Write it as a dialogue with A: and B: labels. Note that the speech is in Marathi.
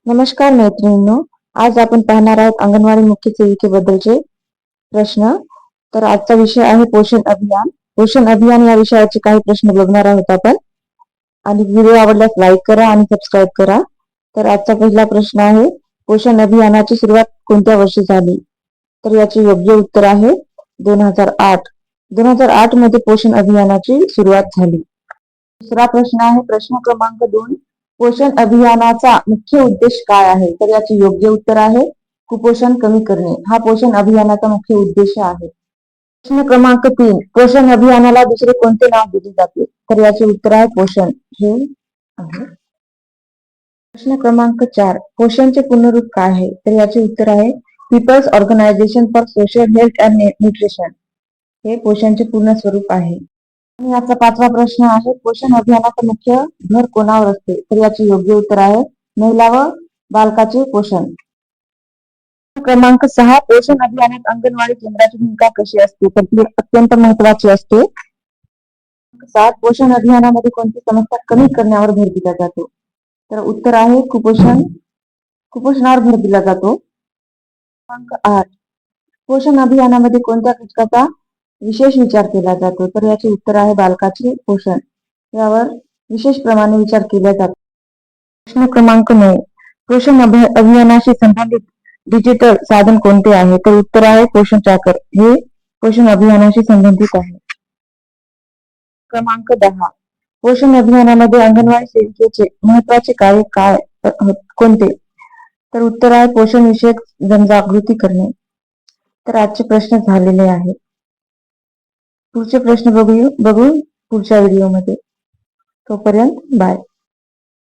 A: नमस्कार मैत्रिणींनो. आज आपण पाहणार आहोत अंगणवाडी मुख्य सेविकेबद्दलचे प्रश्न. तर आजचा विषय आहे पोषण अभियान. पोषण अभियान या विषयाचे काही प्रश्न बघणार आहोत आपण. आणि व्हिडिओ आवडल्यास लाईक करा आणि सबस्क्राईब करा. तर आजचा पहिला प्रश्न आहे, पोषण अभियानाची सुरुवात कोणत्या वर्षी झाली? तर याचे योग्य उत्तर आहे 2008. 2008 मध्ये पोषण अभियानाची सुरुवात झाली. दुसरा प्रश्न आहे, प्रश्न क्रमांक 2, पोषण अभियानाचा मुख्य उद्देश काय आहे? तर याचे योग्य उत्तर आहे कुपोषण कमी करणे. हा पोषण अभियानाचा मुख्य उद्देश आहे. प्रश्न क्रमांक 3, पोषण अभियानाला दुसरे कोणते नाव दिले जाते? तर याचे उत्तर आहे पोषण हे आहे. प्रश्न क्रमांक 4, पोषणचे पूर्ण काय आहे? तर याचे उत्तर आहे people's organisation for social health and nutrition. हे पोषणचे पूर्ण स्वरूप आहे. आणि याचा 5वा प्रश्न आहे, पोषण अभियानाचा मुख्य भर कोणावर असते? तर याचे योग्य उत्तर आहे महिला व बालकाचे पोषण. क्रमांक 6, पोषण अभियानात अंगणवाडी केंद्राची भूमिका कशी असते? तर ती अत्यंत महत्वाची असते. 7, पोषण अभियानामध्ये कोणती समस्या कमी करण्यावर भर दिला जातो? तर उत्तर आहे कुपोषणावर भर दिला जातो. क्रमांक 8, पोषण अभियानामध्ये कोणत्या घटकाचा विशेष विचार केला जातो? तर याचे उत्तर आहे बालकाचे पोषण. यावर विशेष प्रमाणे विचार केला जातो. प्रश्न क्रमांक 9, पोषण अभियानाशी संबंधित डिजिटल साधन कोणते आहे? तर उत्तर आहे पोषण ट्रॅकर. हे पोषण अभियानाशी संबंधित आहे. क्रमांक 10, पोषण अभियानामध्ये अंगणवाडी सेविकेचे महत्वाचे कार्य काय कोणते? तर उत्तर आहे पोषण विषयक जनजागृती करणे. तर आजचे प्रश्न झालेले आहेत. पुढचे प्रश्न बघू पुढच्या व्हिडिओमध्ये. तोपर्यंत बाय.